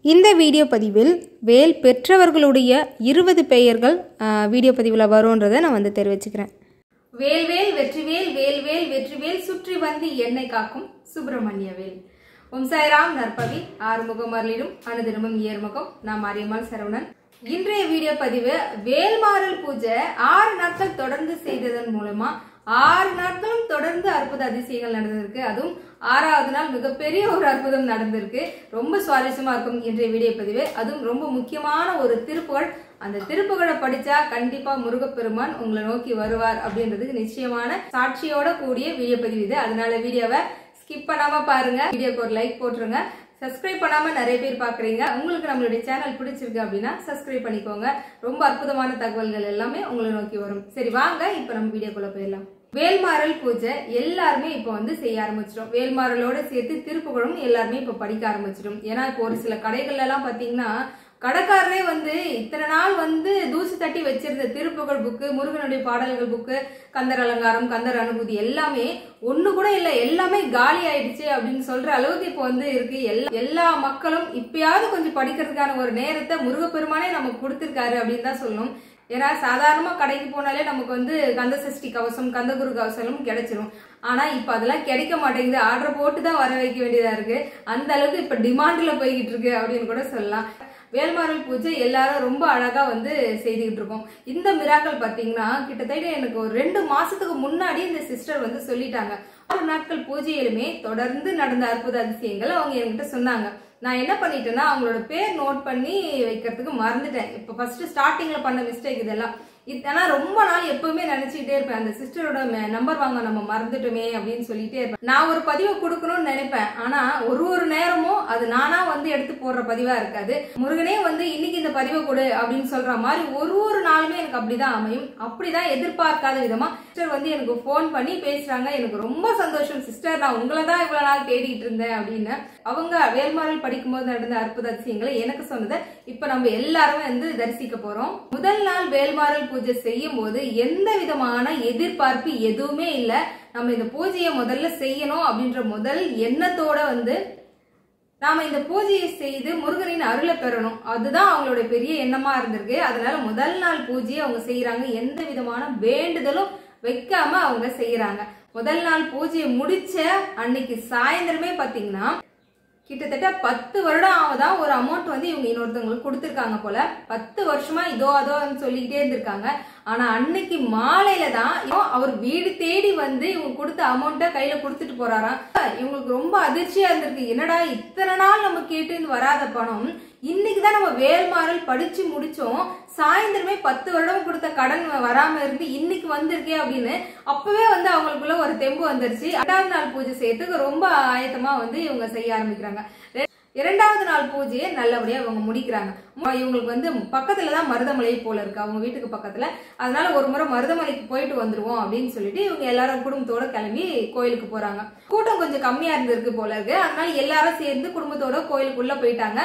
இந்த வீடியோ பதிவில் வேல் பெற்றவர்களுடைய 20 பெயர்கள் வீடியோ பதிவில் வரும்ன்றதை நான் தெரிவிச்சுக்கிறேன். வேல்வேல் வெற்றிவேல் வேல்வேல் வெற்றிவேல் சுற்றி வந்து என்னை காக்கும் சுப்பிரமணிய வேல். ஓம் சாய்ராம். நற்பவி ஆறுமுகம் அருளிடும் அனுதினமும் ஏர்முகம். நான் மாரியம்மாள் சரவணன். இன்றைய வீடியோ பதிவு வேல்மாறல் பூஜை 6 நாட்கள் தொடர்ந்து செய்ததன் மூலமா 6 நாட்களும் தொடர்ந்து அற்புத அதிசயங்கள் நடந்திருக்கு. அதுவும் 6வது நாள் மிகப்பெரிய ஒரு அற்புதம் நடந்திருக்கு. ரொம்ப சுவாரஸ்யமா இருக்கும் இன்றைய வீடியோ பதிவு. அதுவும் ரொம்ப முக்கியமான ஒரு திருப்புகழ். அந்த திருப்புகழை படிச்சா கண்டிப்பா முருகப்பெருமான் உங்களை நோக்கி வருவார் அப்படின்றதுக்கு நிச்சயமான சாட்சியோட கூடிய வீடியோ பதிவு இது. அதனால வீடியோவை ஸ்கிப் பண்ணாம பாருங்க. வீடியோக்கு ஒரு லைக் போட்டுருங்க. சப்ஸ்கிரைப் பண்ணாம நிறைய பேர் பாக்குறீங்க. உங்களுக்கு நம்மளுடைய சேனல் பிடிச்சிருக்கு அப்படின்னா சப்ஸ்கிரைப் பண்ணிக்கோங்க. ரொம்ப அற்புதமான தகவல்கள் எல்லாமே உங்களை நோக்கி வரும். சரி வாங்க இப்ப நம்ம வீடியோக்குள்ள போயிடலாம். வேல்மாறல் பூஜை எல்லாருமே இப்ப செய்ய ஆரம்பிச்சிடும். வேல்மாறலோட சேர்த்து திருப்புகழும் எல்லாருமே இப்ப படிக்க ஆரம்பிச்சிடும். ஏன்னா இப்போ ஒரு சில கடைகள்ல எல்லாம் பாத்தீங்கன்னா கடைக்காரரே இத்தனை நாள் தூசி தட்டி வச்சிருந்த திருப்புகழ் புக்கு, முருகனுடைய பாடல்கள் புக்கு, கந்தர் அலங்காரம், கந்தர் அனுபூதி எல்லாமே ஒண்ணு கூட இல்ல, எல்லாமே காலி ஆயிடுச்சு அப்படின்னு சொல்ற அளவுக்கு இப்போ இருக்கு. எல்லா மக்களும் இப்பயாவது கொஞ்சம் படிக்கிறதுக்கான ஒரு நேரத்தை முருகப்பெருமானே நமக்கு கொடுத்திருக்காரு அப்படின்னு தான் சொல்லணும். ஏன்னா சாதாரணமா கடைக்கு போனாலே நமக்கு கந்த சஷ்டி கவசம், கந்தகுரு கவசம் கிடைச்சிரும். ஆனா இப்ப அதெல்லாம் கிடைக்க மாட்டேங்குது. ஆர்டர் போட்டு தான் வர வைக்க வேண்டியதா இருக்கு. அந்த அளவுக்கு இப்ப டிமாண்ட்ல போய்கிட்டு இருக்கு அப்படின்னு கூட சொல்லலாம். வேல்மாறல் பூஜை எல்லாரும் ரொம்ப அழகா செய்துகிட்டு இருக்கோம். இந்த மிராக்கள் பாத்தீங்கன்னா கிட்டத்தட்ட எனக்கு ஒரு 2 மாசத்துக்கு முன்னாடி இந்த சிஸ்டர் சொல்லிட்டாங்க. 6 நாட்கள் பூஜையிலுமே தொடர்ந்து நடந்த அற்புத அதிசயங்கள் அவங்க என்கிட்ட சொன்னாங்க. நான் என்ன பண்ணிட்டேன்னா அவங்களோட பேர் நோட் பண்ணி வைக்கிறதுக்கு மறந்துட்டேன். இப்ப ஃபர்ஸ்ட் ஸ்டார்டிங்ல பண்ண மிஸ்டேக் இதெல்லாம். ஆனா ரொம்ப நாள் எப்பவுமே நினைச்சுக்கிட்டே இருப்பேன், அந்த சிஸ்டரோட நம்பர் வாங்க நம்ம மறந்துட்டோமே அப்படின்னு சொல்லிட்டே இருப்பேன். நான் ஒரு பதிவை கொடுக்கணும்னு நினைப்பேன். ஆனா ஒரு நேரமும் அது நானா எடுத்து போடுற பதிவா இருக்காது. முருகனே இன்னைக்கு இந்த பதிவை கொடு அப்படின்னு சொல்ற மாதிரி ஒரு நாளுமே எனக்கு அப்படிதான் அமையும். அப்படிதான் எதிர்பார்க்காத விதமா சிஸ்டர் எனக்கு போன் பண்ணி பேசுறாங்க. எனக்கு ரொம்ப சந்தோஷம் சிஸ்டர், நான் உங்களை தான் இவ்வளவு நாள் தேடிட்டு இருந்தேன் அப்படின்னு. அவங்க வேல்மாறல் படிக்கும்போது நடந்த அற்புத அதிசயங்களை எனக்கு சொன்னதை இப்ப நம்ம எல்லாரும் தரிசிக்க போறோம். முதல் நாள் வேல்மாறல் பூஜை செய்யும் போது எந்த விதமான எதிர்பார்ப்பு எதுவுமே இல்ல. நம்ம இந்த பூஜையை முதல்ல செய்யணும் அப்படின்ற முதல் எண்ணத்தோட நாம இந்த பூஜையை செய்து முருகனின் அருளை பெறணும், அதுதான் அவங்களோட பெரிய எண்ணமா இருந்திருக்கு. அதனால முதல் நாள் பூஜையை அவங்க செய்யறாங்க. எந்த விதமான வேண்டுதலும் வைக்காம அவங்க செய்யறாங்க. முதல் நாள் பூஜையை முடிச்ச அன்னைக்கு சாயந்தரமே பாத்தீங்கன்னா கிட்டத்தட்ட 10 வருடம் ஆவதான் ஒரு அமௌண்ட் இவங்க இன்னொருத்தவங்களுக்கு கொடுத்திருக்காங்க போல. 10 வருஷமா இதோ அதோன்னு சொல்லிக்கிட்டே இருந்திருக்காங்க. ஆனா அன்னைக்கு மாலையில தான் அவர் வீடு தேடி இவங்க கொடுத்த அமௌண்ட்டை கையில கொடுத்துட்டு போறாராம். இவங்களுக்கு ரொம்ப அதிர்ச்சியா இருந்திருக்கு. என்னடா இத்தனை நாள் நம்ம கேட்டு வராத பணம் இன்னைக்குதான் நம்ம வேல்மாறல் படிச்சு முடிச்சோம், சாயந்தரமே 10 வருடம் கொடுத்த கடன் வராம இருந்து இன்னைக்கு வந்திருக்கே அப்படின்னு அப்பவே அவங்களுக்குள்ள ஒரு தெம்பு வந்துருச்சு. 2வது நாள் பூஜை செய்யறதுக்கு ரொம்ப ஆயத்தமா இவங்க செய்ய ஆரம்பிக்கிறாங்க. 2வது நாள் பூஜையை நல்லபடியா அவங்க முடிக்கிறாங்க. இவங்களுக்கு பக்கத்துலதான் மருதமலை போல இருக்கு, அவங்க வீட்டுக்கு பக்கத்துல. அதனால ஒரு முறை மருதமலைக்கு போயிட்டு வந்துருவோம் அப்படின்னு சொல்லிட்டு இவங்க எல்லாரும் குடும்பத்தோட கிளம்பி கோயிலுக்கு போறாங்க. கூட்டம் கொஞ்சம் கம்மியா இருந்திருக்கு போல இருக்கு. அதனால எல்லாரும் சேர்ந்து குடும்பத்தோட கோயிலுக்குள்ள போயிட்டாங்க.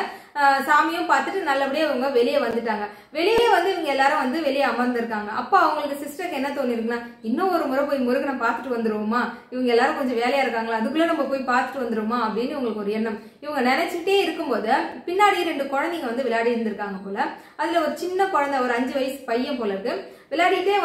சாமியும் பார்த்துட்டு நல்லபடியா இவங்க வெளியே வந்துட்டாங்க. வெளியே இவங்க எல்லாரும் வெளியே அமர்ந்திருக்காங்க. அப்ப அவங்களுக்கு சிஸ்டருக்கு என்ன தோணிருக்குன்னா, இன்னும் ஒரு முறை போய் முருகனை பார்த்துட்டு வந்துருவோமா, இவங்க எல்லாரும் கொஞ்சம் வேலையா இருக்காங்களா, அதுக்குள்ள நம்ம போய் பார்த்துட்டு வந்துருவோமா அப்படின்னு இவங்களுக்கு ஒரு எண்ணம். இவங்க நினைச்சுட்டே இருக்கும்போது பின்னாடி 2 குழந்தைங்க விளையாடி இருந்திருக்காங்க போல. அதுல ஒரு சின்ன குழந்தை, ஒரு 5 வயசு பையன் போல இருக்கு, விளையாடிட்டே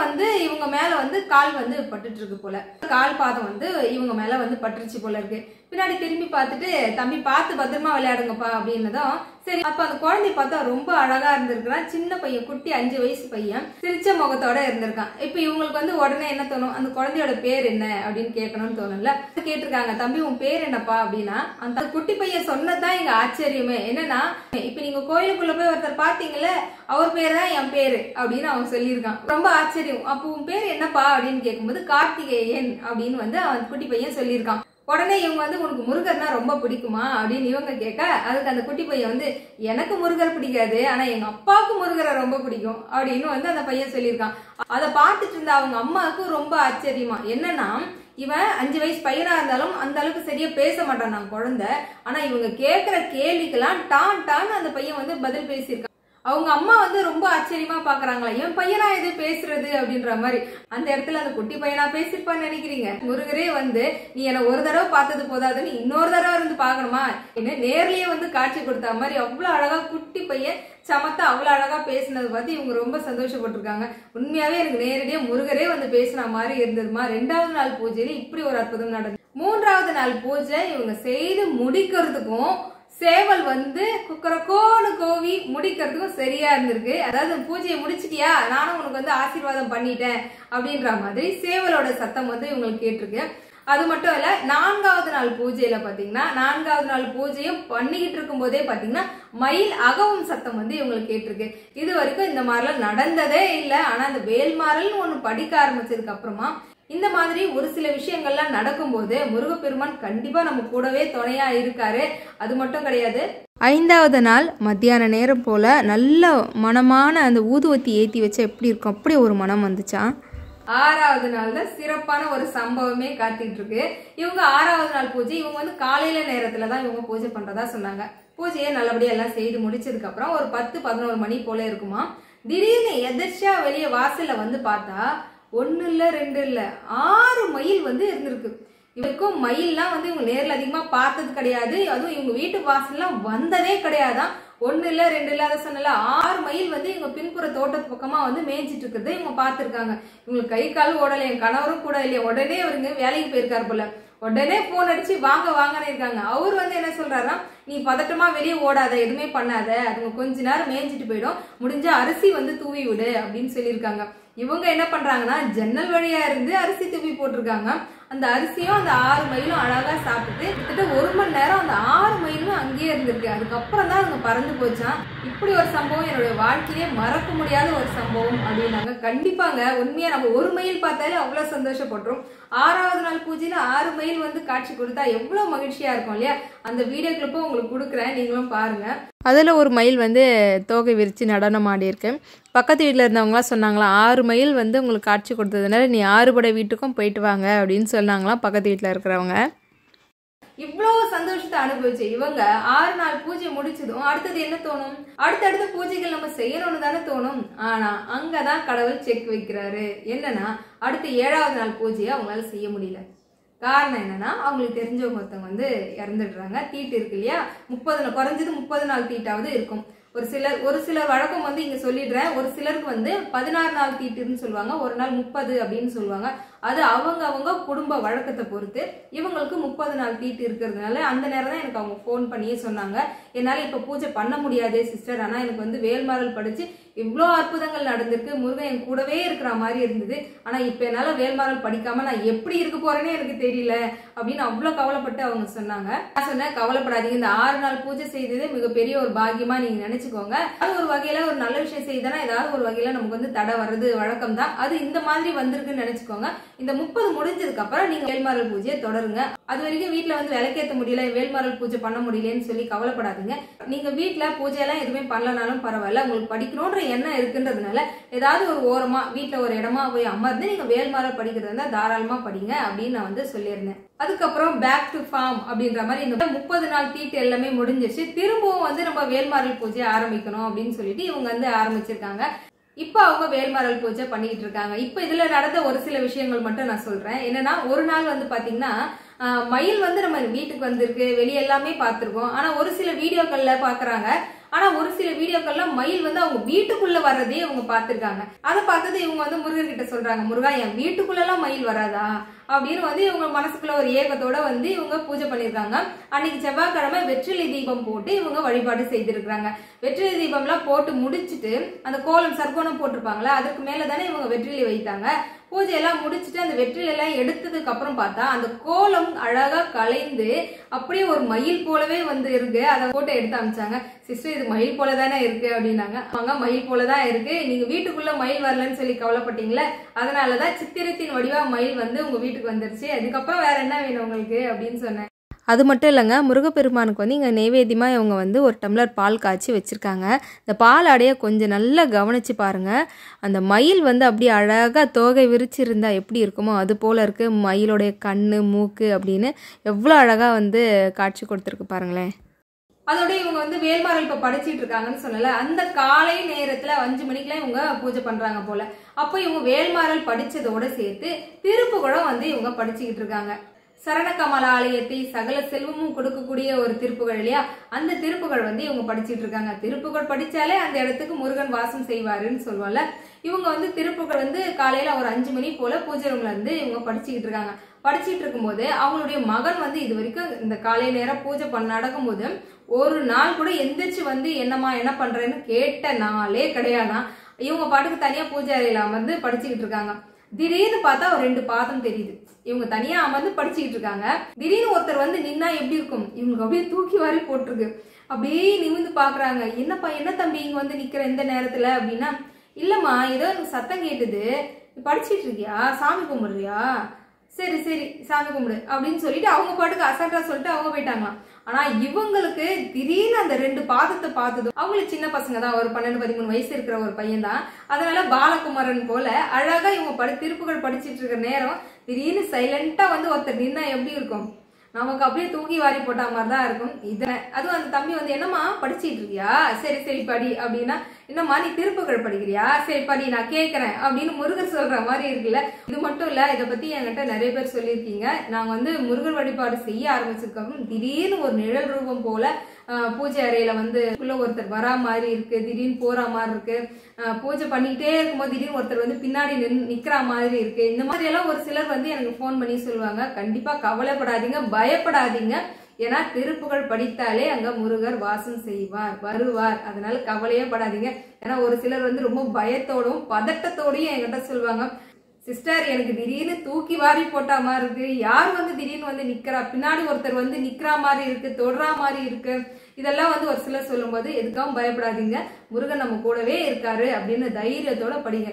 இவங்க மேல கால் பட்டுட்டு இருக்கு போல. கால் பாதம் இவங்க மேல பட்டுருச்சு போல இருக்கு. பின்னாடி திரும்பி பார்த்துட்டு, தம்பி பார்த்து பத்திரமா விளையாடுங்கப்பா அப்படின்னதும் சரி. அப்ப அந்த குழந்தை பார்த்தா ரொம்ப அழகா இருந்திருக்கான். சின்ன பையன், குட்டி 5 வயசு பையன், சிரிச்ச முகத்தோட இருந்திருக்கான். இப்ப இவங்களுக்கு உடனே என்ன தோணும், அந்த குழந்தையோட பேர் என்ன அப்படின்னு கேட்கணும்னு தோணும்ல. கேட்டிருக்காங்க, தம்பி உன் பேர் என்னப்பா அப்படின்னா. அந்த குட்டி பையன் சொன்னதான் எங்க ஆச்சரியமே. என்னன்னா, இப்ப நீங்க கோயிலுக்குள்ள போய் ஒருத்தர் பாத்தீங்கல்ல, அவர் பேர் தான் என் பேரு அப்படின்னு அவன் சொல்லியிருக்கான். ரொம்ப ஆச்சரியம். அப்போ உன் பேர் என்னப்பா அப்படின்னு கேட்கும்போது கார்த்திகேயன் அப்படின்னு அவன் குட்டி பையன் சொல்லியிருக்கான். உடனே இவங்க உனக்கு முருகர்னா ரொம்ப பிடிக்குமா அப்படின்னு இவங்க கேட்க, அதுக்கு அந்த குட்டி பையன் எனக்கு முருகர் பிடிக்காது, ஆனா எங்க அப்பாவுக்கு முருகரை ரொம்ப பிடிக்கும் அப்படின்னு அந்த பையன் சொல்லியிருக்கான். அதை பார்த்துட்டு இருந்த அவங்க அம்மாவுக்கு ரொம்ப ஆச்சரியமா. என்னன்னா, இவன் 5 வயசு பையனா இருந்தாலும் அந்த அளவுக்கு சரியா பேச மாட்டான் நான் குழந்தை. ஆனா இவங்க கேட்கிற கேள்விக்கெல்லாம் டான் அந்த பையன் பதில் பேசியிருக்கான். அவங்க அம்மா வந்து ரொம்ப ஆச்சரியமா பாக்குறாங்களா, என் பையனா இது பேசுறது அப்படின்ற மாதிரி. அந்த இடத்துல அந்த குட்டி பையனா பேசிருப்பான்னு நினைக்கிறீங்க? முருகரே வந்து நீ என்ன ஒரு தடவை பார்த்தது போதாதுன்னு இன்னொரு தடவை இருந்து பாக்கணுமா, என்ன நேர்லயே வந்து காட்சி கொடுத்த மாதிரி அவ்வளவு அழகா குட்டி பையன் சமத்தா அவ்வளவு அழகா பேசினது பார்த்து இவங்க ரொம்ப சந்தோஷப்பட்டிருக்காங்க. உண்மையாவே எனக்கு நேரடியா முருகரே வந்து பேசின மாதிரி இருந்ததுமா. 2வது நாள் பூஜையில இப்படி ஒரு அற்புதம் நடந்தது. 3வது நாள் பூஜை இவங்க செய்து முடிக்கிறதுக்கும் சேவல் வந்து குக்கரக்கோன்னு கோவி முடிக்கிறதுக்கும் சரியா இருந்திருக்கு. அதாவது பூஜையை முடிச்சிட்டியா, நானும் உனக்கு வந்து ஆசீர்வாதம் பண்ணிட்டேன் அப்படின்ற மாதிரி சேவலோட சத்தம் வந்து இவங்களுக்கு கேட்டிருக்கு. அது மட்டும் இல்ல, 4வது நாள் பூஜையில பாத்தீங்கன்னா 4வது நாள் பூஜையும் பண்ணிக்கிட்டு இருக்கும் போதே பாத்தீங்கன்னா மயில் அகவும் சத்தம் வந்து இவங்களுக்கு கேட்டிருக்கு. இது வரைக்கும் இந்த மாதிரிலாம் நடந்ததே இல்லை. ஆனா அந்த வேல்மாறல்னு ஒண்ணு படிக்க ஆரம்பிச்சதுக்கு அப்புறமா இந்த மாதிரி ஒரு சில விஷயங்கள்லாம் நடக்கும்போது முருகப்பெருமான் கண்டிப்பா நம்ம கூடவே துணையா இருக்காரு. அது மட்டும் கிடையாது, 5வது நாள் மத்தியான நேரம் போல நல்ல மனமான அந்த ஊதுவத்தி ஏத்தி வச்சா எப்படி இருக்கும் அப்படி ஒரு மனம் வந்துச்சா. 6வது நாள் தான் சிறப்பான ஒரு சம்பவமே காத்துட்டு இருக்கு. இவங்க 6வது நாள் பூஜை இவங்க வந்து காலையில நேரத்துலதான் இவங்க பூஜை பண்றதா சொன்னாங்க. பூஜையை நல்லபடியா எல்லாம் செய்து முடிச்சதுக்கு அப்புறம் ஒரு 10-11 மணி போல இருக்குமா. திடீர்னு எதிர்ச்சியா வெளியே வாசல்ல வந்து பார்த்தா 1 இல்ல 2 இல்ல 6 மயில் வந்து இருந்திருக்கு. இவருக்கும் மயில்லாம் வந்து இவங்க நேர்ல அதிகமா பார்த்தது கிடையாது. அதுவும் இவங்க வீட்டு வாசல்லாம் வந்ததே கிடையாதான். 1 இல்ல 2 இல்ல, அதை சொன்னல 6 மயில் வந்து இவங்க பின்புற தோட்டத்து பக்கமா வந்து மேய்ஞ்சிட்டு இருக்கிறத இவங்க பாத்துருக்காங்க. இவங்களுக்கு கை கால் ஓடல, என் கணவரும் கூட இல்லையா. உடனே அவருங்க வேலைக்கு போயிருக்காரு போல. உடனே போன் அடிச்சு வாங்க வாங்கன்னு இருக்காங்க. அவர் வந்து என்ன சொல்றாருன்னா, நீ பதட்டமா வெளியே ஓடாத, எதுவுமே பண்ணாத, அதுங்க கொஞ்ச நேரம் மேய்ஞ்சிட்டு போயிடும், முடிஞ்ச அரிசி வந்து தூவி விடு அப்படின்னு சொல்லியிருக்காங்க. இவங்க என்ன பண்றாங்கன்னா ஜன்னல் வழியா இருந்து அரிசி தூவி போட்டிருக்காங்க. அந்த அரிசியும் அந்த 6 மயிலும் அழகா சாப்பிட்டு கிட்டத்தட்ட 1 மணி நேரம் அந்த 6 மயிலும் அங்கேயே இருந்திருக்கு. அதுக்கப்புறம் தான் அவங்க பறந்து போச்சான். இப்படி ஒரு சம்பவம் என்னுடைய வாழ்க்கையிலே மறக்க முடியாத ஒரு சம்பவம் அப்படின்னாங்க. கண்டிப்பாங்க, உண்மையா நம்ம ஒரு மயில் பார்த்தாலே அவ்வளவு சந்தோஷப்பட்டுரும். 6வது நாள் பூஜையில 6 மயில் வந்து காட்சி கொடுத்தா எவ்வளவு மகிழ்ச்சியா இருக்கும் இல்லையா. அந்த வீடியோ கிளிப்பும் உங்களுக்கு கொடுக்குறேன், நீங்களும் பாருங்க. அதில் ஒரு மயில் வந்து தோகை விரித்து நடனம் ஆடி இருக்கு. பக்கத்து வீட்டில் இருந்தவங்களாம் சொன்னாங்களாம், 6 மயில் வந்து உங்களுக்கு காட்சி கொடுத்ததுனால நீ 6 படை வீட்டுக்கும் போயிட்டு வாங்க அப்படின்னு சொன்னாங்களாம் பக்கத்து வீட்டில் இருக்கிறவங்க. இவ்வளோ சந்தோஷத்தை அனுபவிச்சு இவங்க 6 நாள் பூஜை முடிச்சதும் அடுத்தது என்ன தோணும், அடுத்தடுத்த பூஜைகள் நம்ம செய்யணும்னு தானே தோணும். ஆனா அங்கதான் கடவுள் செக் வைக்கிறாரு. என்னன்னா அடுத்த 7வது நாள் பூஜையை அவங்களால செய்ய முடியல. காரணம் என்னன்னா அவங்களுக்கு தெரிஞ்சவங்க ஒருத்தவங்க வந்து இறந்துடுறாங்க. தீட்டு இருக்கு இல்லையா, 30 குறைஞ்சது 30 நாள் தீட்டாவது இருக்கும். ஒரு சிலர் வழக்கம் வந்து இங்க சொல்லிடுறேன், ஒரு சிலருக்கு வந்து 16 நாள் தீட்டுன்னு சொல்லுவாங்க, ஒரு நாள் 30 அப்படின்னு சொல்லுவாங்க. அது அவங்க குடும்ப வழக்கத்தை பொறுத்து. இவங்களுக்கு 30 நாள் தீட்டு இருக்கிறதுனால அந்த நேரம் தான் எனக்கு அவங்க போன் பண்ணியே சொன்னாங்க, என்னால இப்ப பூஜை பண்ண முடியாது சிஸ்டர், ஆனா எனக்கு வந்து வேல்மாறல் படிச்சு இவ்வளோ அற்புதங்கள் நடந்திருக்கு, முருகன் என் கூடவே இருக்கிற மாதிரி இருந்தது, ஆனா இப்ப என்னால வேல்மாறல் படிக்காம நான் எப்படி இருக்க போறேன்னே எனக்கு தெரியல அப்படின்னு அவ்வளவு கவலைப்பட்டு அவங்க சொன்னாங்க. நான் சொன்னேன், கவலைப்படாதீங்க, இந்த 6 நாள் பூஜை செய்ததே மிகப்பெரிய ஒரு பாக்கியமா நீங்க நினைச்சுக்கோங்க. அது ஒரு வகையில ஒரு நல்ல விஷயம் செய்தானா ஏதாவது ஒரு வகையில நமக்கு வந்து தடை வர்றது வழக்கம் தான். அது இந்த மாதிரி வந்திருக்குன்னு நினைச்சுக்கோங்க. இந்த 30 முடிஞ்சதுக்கு அப்புறம் நீங்க வேல்மாறல் பூஜையை தொடருங்க. அது வரைக்கும் வீட்டுல வந்து விளக்கேற்ற முடியல, வேல்மாறல் பூஜை பண்ண முடியலன்னு சொல்லி கவலைப்படாதீங்க. நீங்க வீட்டுல பூஜை எல்லாம் எதுவுமே பண்ணலனாலும் பரவாயில்ல, உங்களுக்கு படிக்கணும்ன்ற எண்ணம் இருக்குன்றதுனால ஏதாவது ஒரு ஓரமா வீட்டுல ஒரு இடமா போய் அமர்ந்து நீங்க வேல்மாறல் படிக்கிறது இருந்தா தாராளமா படிங்க அப்படின்னு நான் வந்து சொல்லியிருந்தேன். அதுக்கப்புறம் பேக் டு ஃபார்ம் அப்படின்ற மாதிரி இந்த 30 நாள் தீட்டு எல்லாமே முடிஞ்சிருச்சு. திரும்பவும் வந்து நம்ம வேல்மாறல் பூஜையை ஆரம்பிக்கணும் அப்படின்னு சொல்லிட்டு இவங்க வந்து ஆரம்பிச்சிருக்காங்க. இப்ப அவங்க வேல்மாறல் பூஜை பண்ணிட்டு இருக்காங்க. இப்ப இதுல நடந்த ஒரு சில விஷயங்கள் மட்டும் நான் சொல்றேன். என்னன்னா ஒரு நாள் வந்து பாத்தீங்கன்னா மயில் வந்து நம்ம வீட்டுக்கு வந்திருக்கு, வெளியே எல்லாமே பார்த்திருக்கோம். ஆனா ஒரு சில வீடியோக்கள்ல பாக்குறாங்க, ஆனா ஒரு சில வீடியோக்கள்ல மயில் வந்து அவங்க வீட்டுக்குள்ள வர்றதே இவங்க பார்த்திருக்காங்க. அதை பார்த்தது இவங்க வந்து முருகன் கிட்ட சொல்றாங்க, முருகா என் வீட்டுக்குள்ள எல்லாம் மயில் வராதா அப்படின்னு வந்து இவங்க மனசுக்குள்ள ஒரு ஏக்கத்தோட வந்து இவங்க பூஜை பண்ணிருக்காங்க. அன்னைக்கு செவ்வாய்க்கிழமை வெற்றிலை தீபம் போட்டு இவங்க வழிபாடு செய்திருக்காங்க. வெற்றிலை தீபம் எல்லாம் போட்டு முடிச்சுட்டு அந்த கோலம் சர்க்கோணம் போட்டிருப்பாங்களா, அதுக்கு மேலதானே இவங்க வெற்றிலை வைத்தாங்க. பூஜை எல்லாம் முடிச்சுட்டு அந்த வெற்றிலை எல்லாம் எடுத்ததுக்கு அப்புறம் பார்த்தா அந்த கோலம் அழகா கலைந்து அப்படியே ஒரு மயில் போலவே வந்து இருக்கு. அதை போட்டோ எடுத்து அமிச்சாங்க. சிஸ்டர் இது மயில் போலதானே இருக்கு அப்படின்னாங்க. அவங்க மயில் போலதான் இருக்கு, நீங்க வீட்டுக்குள்ள மயில் வரலன்னு சொல்லி கவலைப்பட்டீங்களே, அதனாலதான் சித்திரத்தின் வடிவா மயில் வந்து உங்க வீட்டுக்கு வந்துருச்சு, அதுக்கப்புறம் வேற என்ன வேணும் உங்களுக்கு அப்படின்னு சொன்னேன். அது மட்டும் இல்லைங்க, முருகப்பெருமானுக்கு வந்து இங்கே நைவேத்தியமாக இவங்க வந்து ஒரு டம்ளர் பால் காய்ச்சி வச்சுருக்காங்க. இந்த பால் அடைய கொஞ்சம் நல்லா கவனித்து பாருங்கள். அந்த மயில் வந்து அப்படியே அழகாக தோகை விரிச்சிருந்தா எப்படி இருக்குமோ அது போல் இருக்குது. மயிலுடைய கண் மூக்கு அப்படின்னு எவ்வளோ அழகாக வந்து காட்சி கொடுத்துருக்கு பாருங்களேன். அதோட இவங்க வந்து வேல்மாறல் இப்ப படிச்சிட்டு இருக்காங்கன்னு சொல்லல, அந்த காலை நேரத்துல 5 மணிக்கெல்லாம் இவங்க பூஜை பண்றாங்க போல. அப்போ இவங்க வேல்மாறல் படிச்சதோட சேர்த்து திருப்புகழும் வந்து இவங்க படிச்சுக்கிட்டு இருக்காங்க. சரணகமல ஆலயத்தை சகல செல்வமும் கொடுக்கக்கூடிய ஒரு திருப்புகழ் இல்லையா, அந்த திருப்புகழ் வந்து இவங்க படிச்சிட்டு இருக்காங்க. திருப்புகழ் படிச்சாலே அந்த இடத்துக்கு முருகன் வாசம் செய்வாருன்னு சொல்லுவாங்கல்ல. இவங்க வந்து திருப்புகழ் வந்து காலையில ஒரு 5 மணி போல பூஜை ரூம்ல இருந்து இவங்க படிச்சுக்கிட்டு இருக்காங்க. படிச்சுட்டு இருக்கும்போது அவங்களுடைய மகன் வந்து இது வரைக்கும் இந்த காலை நேரம் பூஜை நடக்கும்போது ஒரு நாள் கூட எந்திரிச்சு வந்து என்னம்மா என்ன பண்றேன்னு கேட்ட நாளே கிடையாதான். இவங்க பாட்டுக்கு தனியா பூஜை அறையில அமர்ந்து படிச்சுக்கிட்டு இருக்காங்க. திடீர்னு பார்த்தா ஒரு 2 பாதம் தெரியுது. இவங்க தனியா அமர்ந்து படிச்சுக்கிட்டு இருக்காங்க. திடீர்னு ஒருத்தர் வந்து நின்னா எப்படி இருக்கும், இவங்க அப்படியே தூக்கி வாரி போட்டிருக்கு. அப்படியே நிமிந்து பாக்குறாங்க. என்னப்பா என்ன தம்பி இங்க வந்து நிக்கிற இந்த நேரத்துல அப்படின்னா, இல்லம்மா ஏதோ எனக்கு சத்தம் கேட்டுது, படிச்சுட்டு இருக்கியா, சாமி கும்பிடுறியா, சரி சரி சாமி கும்பிடு அப்படின்னு சொல்லிட்டு அவங்க பாட்டுக்கு அசால்ட்டா சொல்லிட்டு அவங்க போயிட்டாங்களாம். ஆனா இவங்களுக்கு திடீர்னு அந்த 2 பாதத்தை பார்த்ததும், அவங்களுக்கு சின்ன பசங்க தான், ஒரு 12-13 வயசு இருக்கிற ஒரு பையன் தான். அதனால பாலகுமாரன் போல அழகா இவங்க திருப்புகழ் படிச்சிட்டு இருக்கிற நேரம் திடீர்னு சைலண்டா வந்து ஒருத்தர் நின்னா எப்படி இருக்கும், நமக்கு அப்படியே தூக்கி வாரி போட்ட மாதிரிதான் இருக்கும். அதுவும் அந்த தம்பி வந்து என்னம்மா படிச்சிட்டு இருக்கியா, சரி சரி படி அப்படின்னா, என்னம்மா நீ திருப்புகழ் படிக்கிறியா, சரி படி நான் கேட்கறேன் அப்படின்னு முருகர் சொல்ற மாதிரி இருக்குல்ல. இது மட்டும் இல்ல, இதை பத்தி என்கிட்ட நிறைய பேர் சொல்லியிருக்கீங்க. நாங்க வந்து முருகன் வழிபாடு செய்ய ஆரம்பிச்சிருக்கோம். திடீர்னு ஒரு நிழல் ரூபம் போல பூஜை அறையில வந்து உள்ள ஒருத்தர் வரா மாதிரி இருக்கு, திடீர்னு போற மாதிரி இருக்கு, பூஜை பண்ணிக்கிட்டே இருக்கும்போது திடீர்னு ஒருத்தர் வந்து பின்னாடி நிக்கிற மாதிரி இருக்கு. இந்த மாதிரி எல்லாம் ஒரு சிலர் வந்து எனக்கு போன் பண்ணி சொல்லுவாங்க. கண்டிப்பா கவலைப்படாதீங்க, பயப்படாதீங்க. ஏன்னா திருப்புகழ் படித்தாலே அங்க முருகர் வாசம் செய்வார், வருவார். அதனால கவலையே படாதீங்க. ஏன்னா ஒரு சிலர் வந்து ரொம்ப பயத்தோடும் பதட்டத்தோடையும் என்கிட்ட சொல்லுவாங்க, சிஸ்டர் எனக்கு திடீர்னு தூக்கி வாரி போட்டா மாதிரி இருக்கு, யார் வந்து திடீர்னு வந்து நிக்கிறா, பின்னாடி ஒருத்தர் வந்து நிக்கிறா மாதிரி இருக்கு, தொடுறா மாதிரி இருக்கு. இதெல்லாம் வந்து ஒரு சிலர் சொல்லும் போது எதுக்காகவும் பயப்படாதீங்க, முருகன் நம்ம கூடவே இருக்காரு அப்படின்னு தைரியத்தோட படிங்க.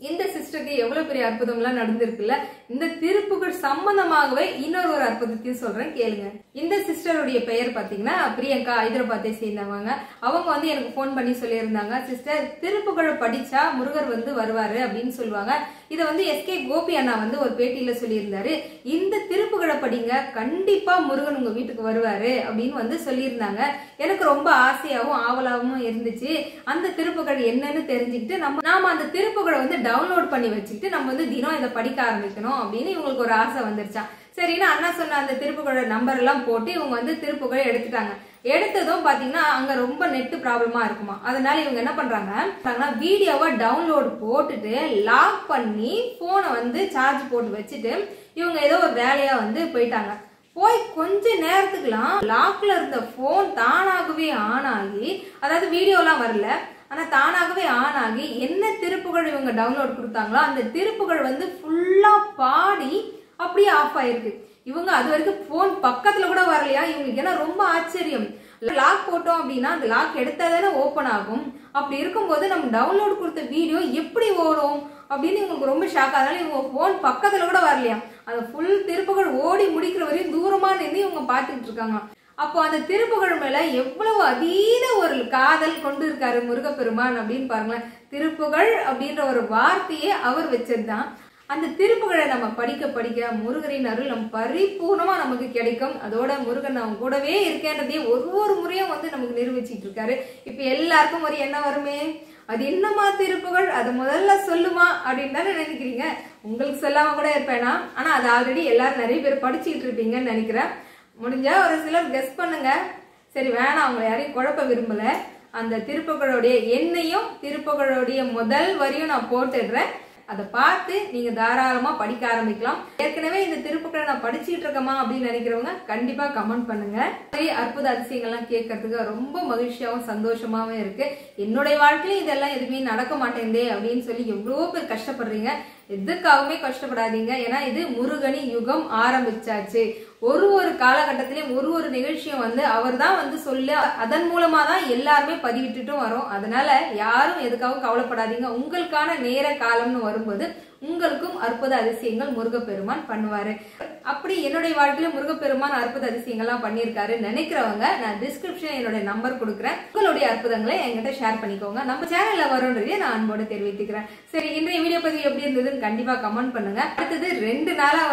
இந்த சிஸ்டருக்கு எவ்வளவு பெரிய அற்புதம் எல்லாம் நடந்திருக்குல்ல. இந்த திருப்புகழ் சம்பந்தமாகவே இன்னொரு அற்புதத்தையும் சொல்றேன் கேளுங்க. இந்த சிஸ்டருடைய பெயர் பாத்தீங்கன்னா பிரியங்கா, ஹைதராபாத்தை சேர்ந்தவங்க. அவங்க வந்து எனக்கு போன் பண்ணி சொல்லியிருந்தாங்க, சிஸ்டர் திருப்புகழ் படிச்சா முருகர் வந்து வருவாரு அப்படின்னு சொல்லுவாங்க. இதை வந்து எஸ்கே கோபி அண்ணா வந்து ஒரு பேட்டியில சொல்லியிருந்தாரு. இந்த திருப்புகழை படிங்க, கண்டிப்பா முருகன் உங்க வீட்டுக்கு வருவாரு அப்படின்னு வந்து சொல்லியிருந்தாங்க. எனக்கு ரொம்ப ஆசையாவும் ஆவலாவும் இருந்துச்சு. அந்த திருப்புகழ் என்னன்னு தெரிஞ்சுக்கிட்டு நாம அந்த திருப்புகழை வந்து டவுன்லோட் பண்ணி வச்சுக்கிட்டு நம்ம வந்து தினம் இதை படிக்க ஆரம்பிக்கணும் அப்படின்னு இவங்களுக்கு ஒரு ஆசை வந்துருச்சா. சரின்னு அண்ணா சொன்ன அந்த திருப்புகழ நம்பர் எல்லாம் போட்டு இவங்க வந்து திருப்புகழை எடுத்துட்டாங்க. எடுத்ததும் பாத்தீங்கன்னா அங்க ரொம்ப நெட் ப்ராப்ளமா இருக்குமா. அதனால இவங்க என்ன பண்றாங்க, வீடியோவை டவுன்லோட் போட்டுட்டு லாக் பண்ணி போனை வந்து சார்ஜ் போட்டு வச்சுட்டு இவங்க ஏதோ ஒரு வேலையா வந்து போயிட்டாங்க. போய் கொஞ்ச நேரத்துக்குலாம் லாக்ல இருந்த போன் தானாகவே ஆன் ஆகி, அதாவது வீடியோ எல்லாம் வரல, ஆனா தானாகவே ஆன் ஆகி என்ன திருப்புகழ் இவங்க டவுன்லோட் கொடுத்தாங்களோ அந்த திருப்புகழ் வந்து ஃபுல்லா பாடி அப்படியே ஆஃப் ஆயிருக்கு. இவங்க அது வரைக்கும் போன் பக்கத்துல கூட வரலையா. இவங்களுக்கு ஏன்னா ரொம்ப ஆச்சரியம். லாக் போட்டோம் அப்படின்னா அந்த லாக் எடுத்தாதானே ஓபன் ஆகும். அப்படி இருக்கும்போது நம்ம டவுன்லோட் கொடுத்த வீடியோ எப்படி ஓடும் அப்படின்னு இவங்களுக்கு ரொம்ப ஷாக். அதனால இவங்க போன் பக்கத்துல கூட வரலையா. அந்த ஃபுல் திருப்புகழ் ஓடி முடிக்கிற வரையும் தூரமா நின்று இவங்க பாத்துக்கிட்டு இருக்காங்க. அப்போ அந்த திருப்புகழ் மேல எவ்வளவு அதீத ஒரு காதல் கொண்டு இருக்காரு முருகப்பெருமான் அப்படின்னு பாருங்களேன். திருப்புகழ் அப்படின்ற ஒரு வார்த்தையே அவர் வச்சதுதான். அந்த திருப்புகழை நம்ம படிக்க படிக்க முருகரின் அருள் நம்ம பரிபூர்ணமா நமக்கு கிடைக்கும். அதோட முருகன் நம்ம கூடவே இருக்கேன்றதே ஒரு முறையும் வந்து நமக்கு நிரூபிச்சிட்டு இருக்காரு. இப்ப எல்லாருக்கும் ஒரு என்ன வருமே, அது என்னமா திருப்புகழ், அது முதல்ல சொல்லுமா அப்படின்னு தானே நினைக்கிறீங்க. உங்களுக்கு சொல்லாம கூட இருப்பேனா, ஆனா அது ஆல்ரெடி எல்லாரும் நிறைய பேர் படிச்சுட்டு இருப்பீங்கன்னு நினைக்கிறேன். முடிஞ்சா ஒரு சிலர் கெஸ் பண்ணுங்க. சரி வேணாம், அவங்க யாரையும் குழப்ப விரும்பல. அந்த திருப்புகழோடைய எண்ணையும் திருப்புகழோடைய முதல் வரியும் நான் போட்டுடுறேன். அதை பார்த்து நீங்க தாராளமா படிக்க ஆரம்பிக்கலாம். ஏற்கனவே இந்த திருப்புகழை நான் படிச்சுட்டு இருக்கமா அப்படின்னு நினைக்கிறவங்க கண்டிப்பா கமெண்ட் பண்ணுங்க. அற்புத அதிசயங்கள்லாம் கேட்கறதுக்கு ரொம்ப மகிழ்ச்சியாவும் சந்தோஷமாவும் இருக்கு. என்னுடைய வாழ்க்கையில இதெல்லாம் எதுவுமே நடக்க மாட்டேங்குதே அப்படின்னு சொல்லி எவ்வளவு பேர் கஷ்டப்படுறீங்க. எதுக்காகவுமே கஷ்டப்படாதீங்க. ஏன்னா இது முருகனின் யுகம் ஆரம்பிச்சாச்சு. ஒரு காலகட்டத்திலேயும் ஒரு நிகழ்ச்சியும் வந்து அவர் தான் வந்து சொல்லி அதன் மூலமா தான் எல்லாருமே பதிவிட்டுட்டும் வரோம். அதனால யாரும் எதுக்காகவும் கவலைப்படாதீங்க. உங்களுக்கான நேர காலம்னு வரும்போது உங்களுக்கும் அற்புத அதிசயங்கள் முருகப்பெருமான் பண்ணுவாரு. அப்படி என்னுடைய வாழ்க்கையில முருகப்பெருமான் அற்புத அதிசயங்கள்லாம் பண்ணியிருக்காரு நினைக்கிறவங்க நான் டிஸ்கிரிப்ஷன் என்னுடைய நம்பர் கொடுக்குறேன். உங்களுடைய அற்புதங்களை என்கிட்ட ஷேர் பண்ணிக்கோங்க. நம்ம சேனல்ல வரும்ன்றதே நான் அன்போடு தெரிவித்துக்கிறேன். சரி, இன்றைய வீடியோ பதிவு எப்படி இருந்ததுன்னு கண்டிப்பா கமெண்ட் பண்ணுங்க. அடுத்தது 2 நாளா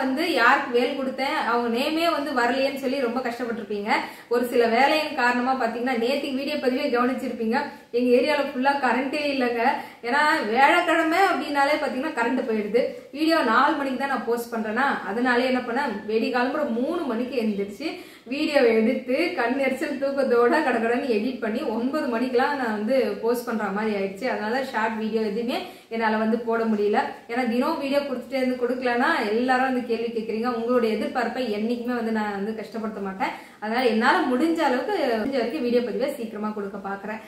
யாருக்கு வேல் கொடுத்தேன் அவங்க நேமே வரலையேன்னு சொல்லி ரொம்ப கஷ்டப்பட்டிருப்பீங்க. ஒரு சில வேலையின் காரணமா பாத்தீங்கன்னா நேற்று வீடியோ பதிவே கவனிச்சிருப்பீங்க. எங்க ஏரியால ஃபுல்லா கரண்டே இல்லைங்க. ஏன்னா வியாழக்கிழமை அப்படின்னாலே பாத்தீங்கன்னா கரண்ட் போயிடுது. வீடியோ 4 மணிக்கு தான் நான் போஸ்ட் பண்றேன்னா அதனாலே என்ன பண்ணேன், வெடிகாலம்புற 3 மணிக்கு எழுந்திரிச்சு வீடியோ எடுத்து கண் எரிச்சல் தூக்கத்தோட கடகடன்னு எடிட் பண்ணி 9 மணிக்கெல்லாம் நான் போஸ்ட் பண்ற மாதிரி ஆயிடுச்சு. அதனால ஷார்ட் வீடியோ எதுவுமே என்னால போட முடியல. ஏன்னா தினம் வீடியோ கொடுத்துட்டே கொடுக்கலன்னா எல்லாரும் கேள்வி கேட்கறீங்க. உங்களுடைய எதிர்பார்ப்பை என்னைக்குமே நான் கஷ்டப்படுத்த மாட்டேன். அதனால என்னால முடிஞ்ச அளவுக்கு வரைக்கும் வீடியோ பதிவை சீக்கிரமா கொடுக்க பாக்குறேன்.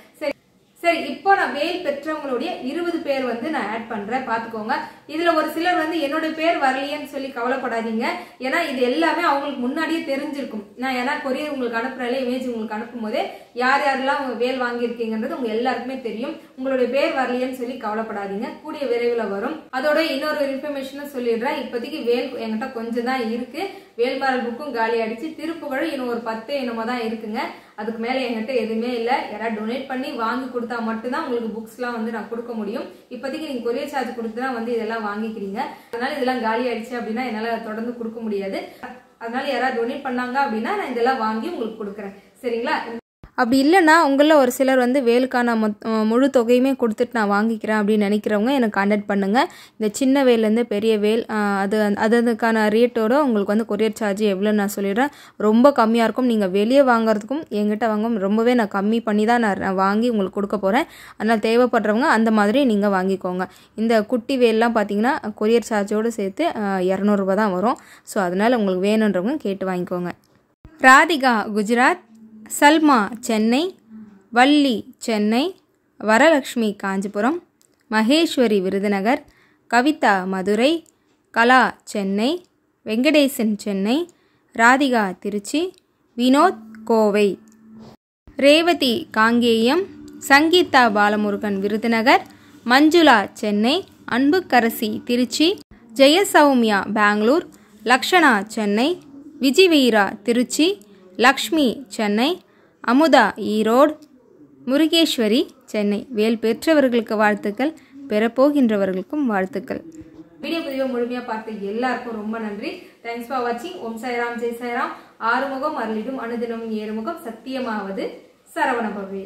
சரி, இப்போ நான் வேல் பெற்றவங்களுடைய 20 பேர் நான் ஆட் பண்றேன், பாத்துக்கோங்க. இதுல ஒரு சிலர் என்னோட பேர் வரலையேன்னு சொல்லி கவலைப்படாதீங்க. ஏன்னா இது எல்லாமே அவங்களுக்கு முன்னாடியே தெரிஞ்சிருக்கும். நான் ஏன்னா கொரியர் உங்களுக்கு அனுப்புறேன், இமேஜ் உங்களுக்கு அனுப்பும் போதே யார் யாரெல்லாம் வேல் வாங்கியிருக்கீங்கன்றது உங்க எல்லாருக்குமே தெரியும். உங்களுடைய பேர் வரலையேன்னு சொல்லி கவலைப்படாதீங்க, கூடிய விரைவில் வரும். அதோட இன்னொரு இன்ஃபர்மேஷனும் சொல்லிடுறேன். இப்போதைக்கு வேல் என்கிட்ட கொஞ்சம் தான் இருக்கு. வேல்மாரல் புக்கும் காலி ஆயிடுச்சு. திருப்புகழ் இன்னும் ஒரு 10 என்னமோ தான் இருக்குங்க. அதுக்கு மேல என்கிட்ட எதுவுமே இல்லை. யாராவது டொனேட் பண்ணி வாங்கி கொடுத்தா மட்டும்தான் உங்களுக்கு புக்ஸ் எல்லாம் நான் கொடுக்க முடியும். இப்போதைக்கு நீங்க கொரியர் சார்ஜ் கொடுத்துதான் இதெல்லாம் வாங்கிக்கிறீங்க. அதனால இதெல்லாம் காலி ஆயிடுச்சு அப்படின்னா என்னால தொடர்ந்து கொடுக்க முடியாது. அதனால யாராவது டொனேட் பண்ணாங்க அப்படின்னா நான் இதெல்லாம் வாங்கி உங்களுக்கு கொடுக்குறேன். சரிங்களா? அப்படி இல்லைன்னா உங்களில் ஒரு சிலர் வேலுக்கான முழு தொகையுமே கொடுத்துட்டு நான் வாங்கிக்கிறேன் அப்படின்னு நினைக்கிறவங்க எனக்கு கான்டாக்ட் பண்ணுங்கள். இந்த சின்ன வேல்லேருந்து பெரிய வேல் அதுக்கான ரேட்டோட உங்களுக்கு கொரியர் சார்ஜ் எவ்வளோ நான் சொல்லிடுறேன். ரொம்ப கம்மியாக இருக்கும். நீங்கள் வெளியே வாங்குறதுக்கும் எங்கிட்ட வாங்கும் ரொம்பவே நான் கம்மி பண்ணி தான் நான் வாங்கி உங்களுக்கு கொடுக்க போகிறேன். அதனால் தேவைப்படுறவங்க அந்த மாதிரி நீங்கள் வாங்கிக்கோங்க. இந்த குட்டி வேல்லாம் பார்த்தீங்கன்னா கொரியர் சார்ஜோடு சேர்த்து 200 ரூபா தான் வரும். ஸோ அதனால் உங்களுக்கு வேணுன்றவங்க கேட்டு வாங்கிக்கோங்க. ராதிகா குஜராத், சல்மா சென்னை, வள்ளி சென்னை, வரலட்சுமி காஞ்சிபுரம், மகேஸ்வரி விருதுநகர், கவிதா மதுரை, கலா சென்னை, வெங்கடேசன் சென்னை, ராதிகா திருச்சி, வினோத் கோவை, ரேவதி காங்கேயம், சங்கீதா பாலமுருகன் விருதுநகர், மஞ்சுளா சென்னை, அன்புக்கரசி திருச்சி, ஜெயசௌமியா பெங்களூர், லக்ஷனா சென்னை, விஜிவீரா திருச்சி, லக்ஷ்மி சென்னை, அமுதா ஈரோடு, முருகேஸ்வரி சென்னை. வேல் பெற்றவர்களுக்கு வாழ்த்துக்கள், பெறப்போகின்றவர்களுக்கும் வாழ்த்துக்கள். வீடியோ பதிவை முழுமையாக பார்த்த எல்லாருக்கும் ரொம்ப நன்றி. தேங்க்ஸ் ஃபார் வாட்சிங். ஓம் சாய்ராம், ஜெய் சாய்ராம். ஆறுமுகம் அருளிடும் அனுதினம் ஏறுமுகம் சத்தியமாவது சரவணபவே.